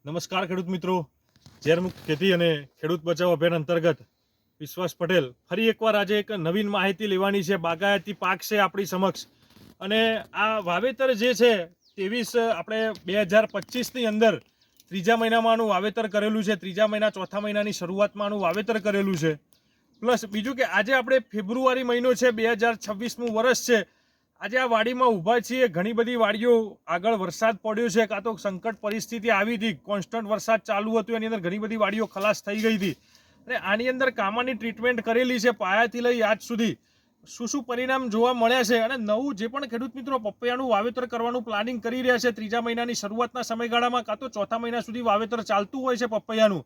નમસ્કાર ખેડૂત મિત્રો, ઝેરમુક્ત ખેતી અને ખેડૂત બચાવ અભિયાન અંતર્ગત વિશ્વાસ પટેલ ફરી એકવાર આજે એક નવીન માહિતી લેવાની છે. બાગાયતી પાક છે આપણી સમક્ષ, અને આ વાવેતર જે છે 23 આપણે 2025ની અંદર ત્રીજા મહિનામાં આનું વાવેતર કરેલું છે. ત્રીજા મહિના ચોથા મહિનાની શરૂઆતમાં આનું વાવેતર કરેલું છે. પ્લસ બીજું કે આજે આપણે ફેબ્રુઆરી મહિનો છે, 2026મું વર્ષ છે. આજે આ વાડીમાં ઊભા છીએ. ઘણી બધી વાડીઓ આગળ વરસાદ પડ્યો છે, કાં તો સંકટ પરિસ્થિતિ આવી હતી, કોન્સ્ટન્ટ વરસાદ ચાલુ હતો, એની અંદર ઘણી બધી વાડીઓ ખલાસ થઈ ગઈ હતી. અને આની અંદર કામાની ટ્રીટમેન્ટ કરેલી છે પાયાથી લઈ આજ સુધી. શું પરિણામ જોવા મળ્યા છે, અને નવું જે પણ ખેડૂત મિત્રો પપૈયાનું વાવેતર કરવાનું પ્લાનિંગ કરી રહ્યા છે ત્રીજા મહિનાની શરૂઆતના સમયગાળામાં કાં તો ચોથા મહિના સુધી વાવેતર ચાલતું હોય છે પપૈયાનું,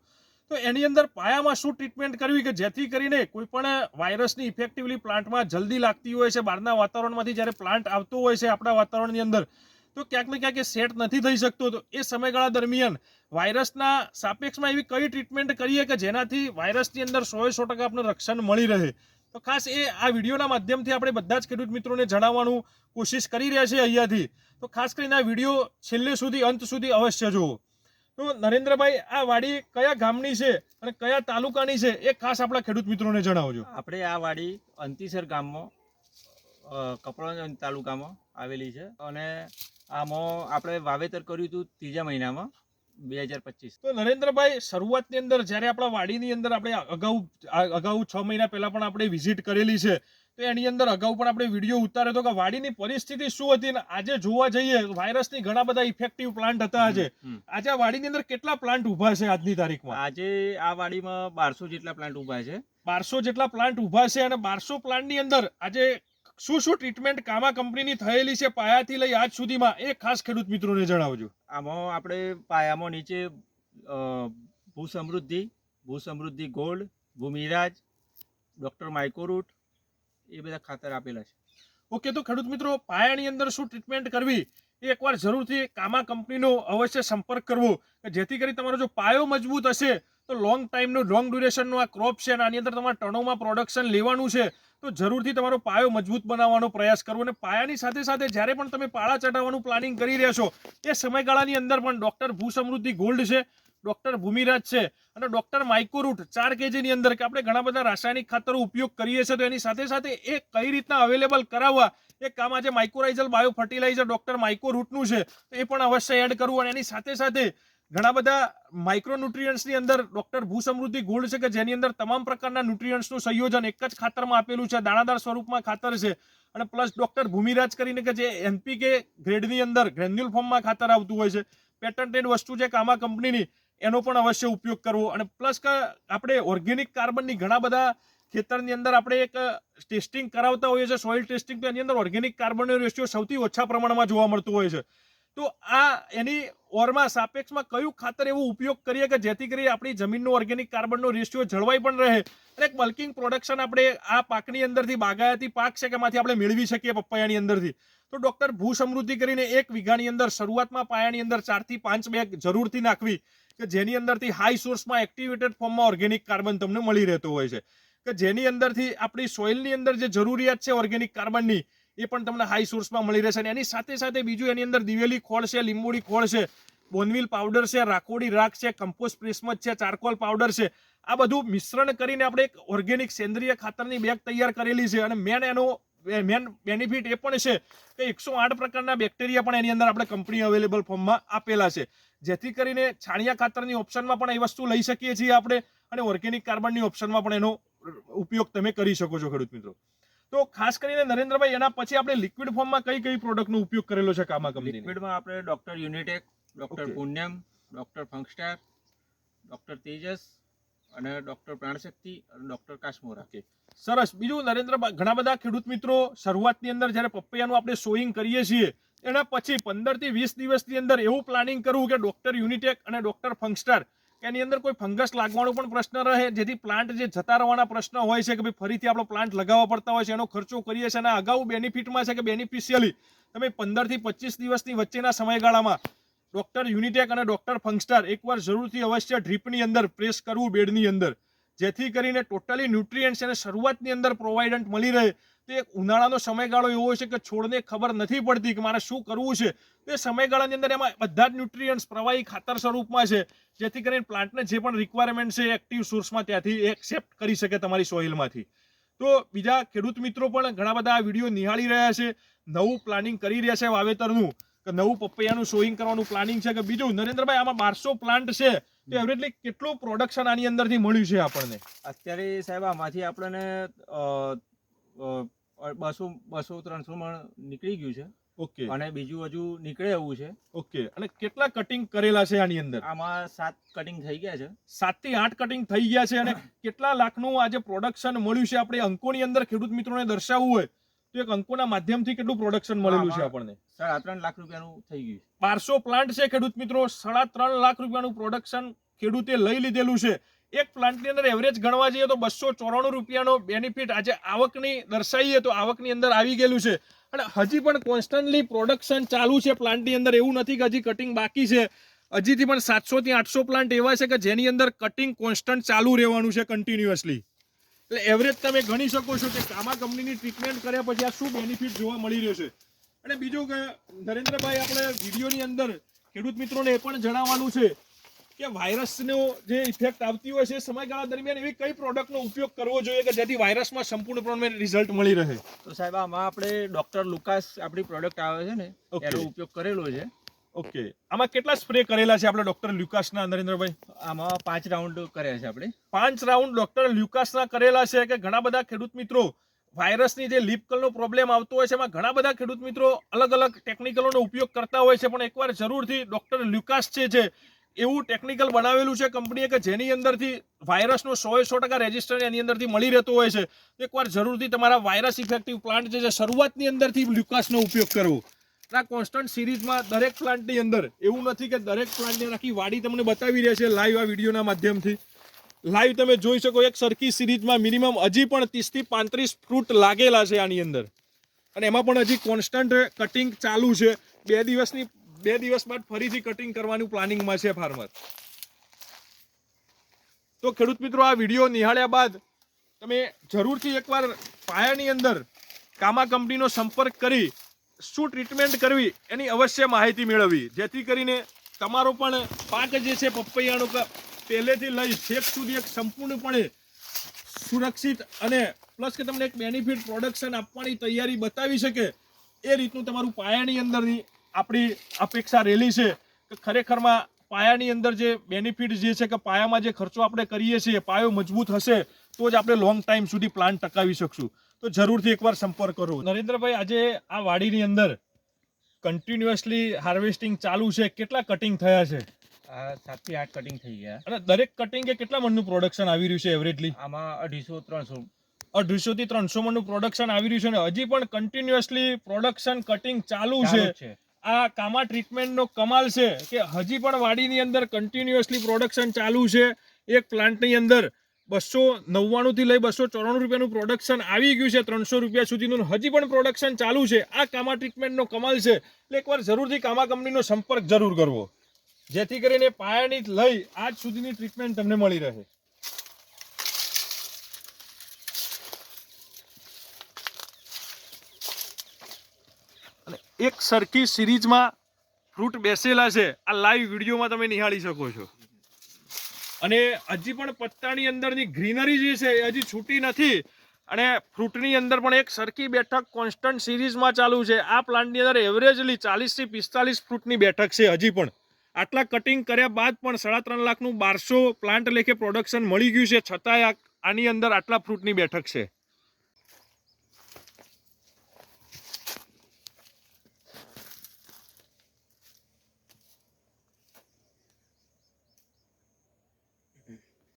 તો એની અંદર પાયામાં શું ટ્રીટમેન્ટ કરવી કે જેથી કરીને કોઈ પણ વાયરસની ઇફેક્ટિવલી પ્લાન્ટમાં જલ્દી લાગતી હોય છે. બહારના વાતાવરણમાંથી જ્યારે પ્લાન્ટ આવતો હોય છે આપણા વાતાવરણની અંદર, તો ક્યાંક ને ક્યાંક એ સેટ નથી થઈ શકતો. તો એ સમયગાળા દરમિયાન વાયરસના સાપેક્ષમાં એવી કઈ ટ્રીટમેન્ટ કરીએ કે જેનાથી વાયરસની અંદર 100% આપણે રક્ષણ મળી રહે. તો ખાસ એ આ વિડીયોના માધ્યમથી આપણે બધા જ ખેડૂત મિત્રોને જણાવવાનું કોશિશ કરી રહ્યા છીએ અહીંયાથી. તો ખાસ કરીને આ વિડીયો છેલ્લે સુધી અંત સુધી અવશ્ય જુઓ. તો નરેન્દ્રભાઈ, આ વાડી કયા ગામની છે અને કયા તાલુકાની છે એ ખાસ આપણા ખેડૂત મિત્રોને જણાવજો. આપણે આ વાડી અંતિસર ગામમાં કપડવંજ તાલુકામાં આવેલી છે, અને આમાં આપણે વાવેતર કર્યું હતું ત્રીજા મહિનામાં 2025. તો નરેન્દ્રભાઈ, શરૂઆતની અંદર જ્યારે આપણા વાડીની અંદર આપણે અગાઉ 6 મહિના પહેલા પણ આપણે વિઝિટ કરેલી છે, તો એની અંદર અગાઉ પણ આપણે વિડીયો ઉતાર્યો હતો કે વાડીની પરિસ્થિતિ શું હતી. અને આજે જોવા જઈએ વાયરસની ઘણા બધા ઇફેક્ટિવ પ્લાન્ટ હતા. આજે આ વાડીની અંદર કેટલા પ્લાન્ટ ઉભા છે આજની તારીખમાં? આજે આ વાડીમાં 1200 જેટલા પ્લાન્ટ ઉભા છે. 1200 જેટલા પ્લાન્ટ ઉભા છે, અને 1200 પ્લાન્ટની અંદર આજે શું ટ્રીટમેન્ટ કામા કંપનીની થયેલી છે પાયાથી લઈ આજ સુધીમાં, એ ખાસ ખેડૂત મિત્રોને જણાવજો. આમાં આપણે પાયામાં નીચે ભૂસમૃદ્ધિ ગોલ્ડ, ભૂમિરાજ, ડોક્ટર માઇક્રોરૂટ એ બધા ખાતર આપેલા છે. ઓકે, તો ખેડૂત મિત્રો, પાયાની અંદર શું ટ્રીટમેન્ટ કરવી એ એકવાર જરૂરથી કામા કંપનીનો અવશ્ય સંપર્ક કરવો, કે જેથી કરી તમારો જો પાયો મજબૂત હશે તો લોંગ ડ્યુરેશનનો આ ક્રોપ છે, અને આની અંદર તમારે ટનોમાં પ્રોડક્શન લેવાનું છે, તો જરૂરથી તમારો પાયો મજબૂત બનાવવાનો પ્રયાસ કરવો. અને પાયાની સાથે સાથે જ્યારે પણ તમે પાળા ચઢાવવાનું પ્લાનિંગ કરી રહ્યા છો એ સમયગાળાની અંદર પણ ડોક્ટર ભૂસમૃદ્ધિ ગોલ્ડ છે, ડોક્ટર ભૂમિરાજ છે, અને ડોક્ટર માઇક્રોરૂટ 4 kgની અંદર, કે આપણે ઘણા બધા રાસાયણિક ખાતરો ઉપયોગ કરીએ છીએ, તો એની સાથે સાથે એ કઈ રીતના અવેલેબલ કરાવવા એ કામ આજે માઇક્રોરાઇઝલ બાયો ફર્ટિલાઇઝર ડોક્ટર માઇક્રોરૂટનું છે, તો એ પણ અવશ્ય એડ કરવું. અને એની સાથે સાથે ઘણા બધા માઇક્રોન્યુટ્રિયન્ટ્સની અંદર ડોક્ટર ભૂસમૃદ્ધિ ગોલ્ડ છે, કે જેની અંદર તમામ પ્રકારના ન્યુટ્રિયન્ટ્સનું સંયોજન એક જ ખાતરમાં આપેલું છે, દાણાદાર સ્વરૂપમાં ખાતર છે. અને પ્લસ ડોક્ટર ભૂમિરાજ કરીને કે જે NPK ગ્રેડની અંદર ગ્રેન્યુલ ફોર્મમાં ખાતર આવતું હોય છે, પેટન્ટેડ વસ્તુ છે કામા કંપનીની, એનો પણ અવશ્ય ઉપયોગ કરવો. અને પ્લસ કે આપણે ઓર્ગેનિક કાર્બનની ઘણા બધા ખેતરની અંદર આપણે એક ટેસ્ટિંગ કરાવતા હોઈએ છીએ, સોઇલ ટેસ્ટિંગ, તો એની અંદર ઓર્ગેનિક કાર્બનનો રેશિયો સૌથી ઓછા પ્રમાણમાં જોવા મળતું હોય છે. તો આ એની ઓરમાં સાપેક્ષમાં કયું ખાતર એવું ઉપયોગ કરીએ કે જેથી કરી આપણી જમીનનો ઓર્ગેનિક કાર્બનનો રેશિયો જળવાઈ પણ રહે, અને એક બલ્કિંગ પ્રોડક્શન આપણે આ પાકની અંદરથી, બાગાયતી પાક છે કે માંથી આપણે મેળવી શકીએ પપૈયાની અંદરથી. તો ડોક્ટર ભૂસમૃદ્ધિ કરીને 1 વીઘાની અંદર શરૂઆતમાં પાયાની અંદર 4 થી 5 બેગ જરૂરથી નાખવી, કે જેની અંદરથી હાઈ સોર્સમાં એક્ટિવેટેડ ફોર્મમાં ઓર્ગેનિક કાર્બન તમને મળી રહેતો હોય છે, કે જેની અંદરથી આપણી સોઇલની અંદર જે જરૂરિયાત છે ઓર્ગેનિક કાર્બનની એ પણ તમને હાઈ સોર્સમાં મળી રહેશે. અને એની સાથે સાથે બીજું એની અંદર દિવેલી ખોળ છે, લીંબોડી ખોળ છે, બોનવીલ પાવડર છે, રાકોડી રાખ છે, કમ્પોસ્ટ પ્રેસમચ છે, ચારકોલ પાવડર છે, આ બધું મિશ્રણ કરીને આપણે એક ઓર્ગેનિક સેન્દ્રિય ખાતરની બેગ તૈયાર કરેલી છે. અને મેન બેનિફિટ એ પણ છે કે 108 પ્રકારના બેક્ટેરિયા પણ એની અંદર આપણે કંપની અવેલેબલ ફોર્મમાં આપેલા છે, જેથી કરીને છાણિયા ખાતરની ઓપ્શનમાં પણ એ વસ્તુ લઈ શકીએ છીએ આપણે, અને ઓર્ગેનિક કાર્બનની ઓપ્શનમાં પણ એનો ઉપયોગ તમે કરી શકો છો ખેડૂત મિત્રો. તો ખાસ કરીને નરેન્દ્રભાઈ, એના પછી આપણે લિક્વિડ ફોર્મમાં કઈ પ્રોડક્ટનો ઉપયોગ કરેલો છે કામા કંપની? લિક્વિડમાં આપણે doctor Unitech, doctor Punyam, doctor Fungstar, doctor Tejas, અને ડોક્ટર પ્રાણશક્તિ, અને ડોક્ટર કાશ્મોરા. સરસ. બીજું નરેન્દ્રભાઈ, ઘણા બધા ખેડૂત મિત્રો શરૂઆતની અંદર જ્યારે પપૈયાનું આપણે સોઈંગ કરીએ છીએ એના પછી 15 થી 20 દિવસની અંદર એવું પ્લાનિંગ કરવું કે ડોક્ટર યુનિટેક અને ડોક્ટર ફંગસ્ટાર, એની અંદર કોઈ ફંગસ લાગવાનો પણ પ્રશ્ન રહે, જેથી પ્લાન્ટ જે જતા રહેવાના પ્રશ્ન હોય છે કે ભાઈ ફરીથી આપણો પ્લાન્ટ લગાવવા પડતા હોય છે, એનો ખર્ચો કરીએ છીએ. અને અગાઉ બેનિફિટમાં છે કે બેનિફિશિયલી તમે 15 થી 25 દિવસની વચ્ચેના સમયગાળામાં ડોક્ટર યુનિટેક અને ડોક્ટર ફંગસ્ટાર એકવાર જરૂરથી અવશ્ય ડ્રીપની અંદર પ્રેસ કરવું બેડની અંદર, જેથી કરીને ટોટલી ન્યુટ્રિયન્ટ્સ અને શરૂઆતની અંદર પ્રોવાઇડન્ટ મળી રહે. તે એક ઉનાળાનો સમયગાળો એવો હોય છે કે છોડને ખબર નથી પડતી કે મારે શું કરવું છે. તે સમયગાળાની અંદર એમાં બધા જ ન્યુટ્રિયન્ટ્સ પ્રવાહી ખાતર સ્વરૂપમાં છે, જેથી કરીને પ્લાન્ટને જે પણ રિક્વાયરમેન્ટ છે એક્ટિવ સોર્સમાં ત્યાંથી એક્સેપ્ટ કરી શકે તમારી સોઇલમાંથી. તો બીજા ખેડૂત મિત્રો પણ ઘણા બધા આ વિડીયો નિહાળી રહ્યા છે, નવું પ્લાનિંગ કરી રહ્યા છે વાવેતરનું, કે નવું પપૈયાનું સોઈંગ કરવાનું પ્લાનિંગ છે, કે બીજું નરેન્દ્રભાઈ આમાં 1200 પ્લાન્ટ છે તો એવરેજલી કેટલું પ્રોડક્શન આની અંદરથી મળ્યું છે આપણને? અત્યારે સાહેબ આમાંથી આપણને 200-300 મણ નીકળી ગયું છે. ઓકે, અને બીજું હજુ નીકળે એવું છે. ઓકે. અને કેટલા કટિંગ કરેલા છે આની અંદર? આમાં 7 કટિંગ થઈ ગયા છે. 7 થી 8 કટિંગ થઈ ગયા છે. અને કેટલા લાખનું આજે પ્રોડક્શન મળ્યું છે? આપણે અંકોની અંદર ખેડૂત મિત્રોને દર્શાવવું હોય તો એક અંકોના માધ્યમથી કેટલું પ્રોડક્શન મળેલું છે આપણને? 3.5 લાખ રૂપિયાનું થઈ ગયું છે. 1200 પ્લાન્ટ છે ખેડૂત મિત્રો, 3.5 લાખ રૂપિયાનું પ્રોડક્શન ખેડૂતે લઈ લીધેલું છે. એક પ્લાન્ટની અંદર એવરેજ ગણવા જઈએ તો 294 રૂપિયાનો બેનિફિટ આજે આવકની દર્શાવીએ તો આવકની અંદર આવી ગયેલું છે. અને હજી પણ કોન્સ્ટન્ટલી પ્રોડક્શન ચાલુ છે પ્લાન્ટની અંદર. એવું નથી કે હજી કટિંગ બાકી છે. હજીથી પણ 700 થી 800 પ્લાન્ટ એવા છે કે જેની અંદર કટિંગ કોન્સ્ટન્ટ ચાલુ રહેવાનું છે કન્ટિન્યુઅસલી. એટલે એવરેજ તમે ગણી શકો છો કે કામા કંપનીની ટ્રીટમેન્ટ કર્યા પછી આ શું બેનિફિટ જોવા મળી રહ્યો છે. અને બીજું કે નરેન્દ્રભાઈ, આપણે વિડીયોની અંદર ખેડૂત મિત્રોને એ પણ જણાવવાનું છે કે વાયરસનો જે ઇફેક્ટ આવતી હોય છે સમયગાળા દરમિયાન એવી કઈ પ્રોડક્ટનો ઉપયોગ કરવો જોઈએ કે જેથી વાયરસમાં સંપૂર્ણપણે રિઝલ્ટ મળી રહે? તો સાહેબ આમાં આપણે ડોક્ટર લુકાસ આપણી પ્રોડક્ટ આવે છે ને એનો ઉપયોગ કરેલો છે. ઓકે. આમાં કેટલા સ્પ્રે કરેલા છે આપણે ડોક્ટર લ્યુકાસના નરેન્દ્રભાઈ? આમાં 5 રાઉન્ડ કર્યા છે આપણે. 5 રાઉન્ડ ડોક્ટર લ્યુકાસના કરેલા છે. કે ઘણા બધા ખેડૂત મિત્રો વાયરસની જે લીપકલનો પ્રોબ્લેમ આવતો હોય છે એમાં ઘણા બધા ખેડૂત મિત્રો અલગ અલગ ટેકનિકલોનો ઉપયોગ કરતા હોય છે, પણ એકવાર જરૂરથી ડોક્ટર લ્યુકાસ છે એવું ટેકનિકલ બનાવેલું છે કંપનીએ કે જેની અંદરથી વાયરસનો 100% રેઝિસ્ટન્સ એની અંદરથી મળી રહેતો હોય છે. એકવાર જરૂરથી તમારા વાયરસ ઇફેક્ટિવ પ્લાન્ટ જે છે શરૂઆતની અંદરથી લ્યુકાસનો ઉપયોગ કરવો. આ કોન્સ્ટન્ટ સિરીઝમાં દરેક પ્લાન્ટની અંદર એવું નથી કે દરેક પ્લાન્ટની આખી વાડી તમને બતાવી રહ્યા છે લાઈવ આ વિડીયોના માધ્યમથી. લાઈવ તમે જોઈ શકો એક સરખી સિરીઝમાં મિનિમમ હજી પણ 30 થી 35 ફ્રૂટ લાગેલા છે આની અંદર. અને એમાં પણ હજી કોન્સ્ટન્ટ કટિંગ ચાલુ છે. 2 દિવસ બાદ ફરીથી કટિંગ કરવાનું પ્લાનિંગમાં છે ફાર્મર. તો ખેડૂત મિત્રો, આ વિડીયો નિહાળ્યા બાદ તમે જરૂરથી એકવાર પાયાની અંદર કામા કંપનીનો સંપર્ક કરી શું ટ્રીટમેન્ટ કરવી એની અવશ્ય માહિતી મેળવવી, જેથી કરીને તમારો પણ પાક જે છે પપૈયાનો પહેલેથી લઈ છેક સુધી એક સંપૂર્ણપણે સુરક્ષિત અને પ્લસ કે તમને એક બેનિફિટ પ્રોડક્શન આપવાની તૈયારી બતાવી શકે એ રીતનું તમારું પાયાની અંદરની આપણી અપેક્ષા રહેલી છે. કે ખરેખરમાં પાયાની અંદર જે બેનિફિટ જે છે કે પાયામાં જે ખર્ચો આપણે કરીએ છીએ પાયો મજબૂત હશે તો જ આપણે લોંગ ટાઈમ સુધી પ્લાન્ટ ટકાવી શકશું. તો જરૂરથી એકવાર સંપર્ક કરો. નરેન્દ્રભાઈ, આજે આ વાડીની અંદર કન્ટિન્યુઅસલી હાર્વેસ્ટિંગ ચાલુ છે. કેટલા કટિંગ થયા છે? 7 થી 8 કટિંગ થઈ ગયા. અને દરેક કટિંગે કેટલા મણનું પ્રોડક્શન આવી રહ્યું છે એવરેજલી? આમાં 250-300 થી 300 મણનું પ્રોડક્શન આવી રહ્યું છે. અને હજી પણ કન્ટિન્યુઅસલી પ્રોડક્શન કટિંગ ચાલુ છે. આ કામા ટ્રીટમેન્ટનો કમાલ છે કે હજી પણ વાડીની અંદર કન્ટિન્યુઅસલી પ્રોડક્શન ચાલુ છે. એક પ્લાન્ટની અંદર 299 થી લઈ 294 રૂપિયાનું પ્રોડક્શન આવી ગયું છે, 300 રૂપિયા સુધીનું હજી પણ પ્રોડક્શન ચાલુ છે. આ કામા ટ્રીટમેન્ટનો કમાલ છે. એટલે એકવાર જરૂરથી કામા કંપનીનો સંપર્ક જરૂર કરવો, જેથી કરીને પાયાની લઈ આજ સુધીની ટ્રીટમેન્ટ તમને મળી રહે. અને એક સરખી સિરીઝમાં ફ્રૂટ બેસેલા છે. આ લાઈવ વિડીયોમાં તમે નિહાળી શકો છો. અને હજી પણ પત્તાની અંદરની ગ્રીનરી જે છે એ હજી છૂટી નથી. અને ફ્રૂટની અંદર પણ એક સરખી બેઠક કોન્સ્ટન્ટ સિરીઝમાં ચાલુ છે. આ પ્લાન્ટની અંદર એવરેજલી 40 થી 45 ફ્રૂટની બેઠક છે. હજી પણ આટલા કટિંગ કર્યા બાદ પણ 3.5 લાખનું 1200 પ્લાન્ટ લેખે પ્રોડક્શન મળી ગયું છે, છતાંય આની અંદર આટલા ફ્રૂટની બેઠક છે.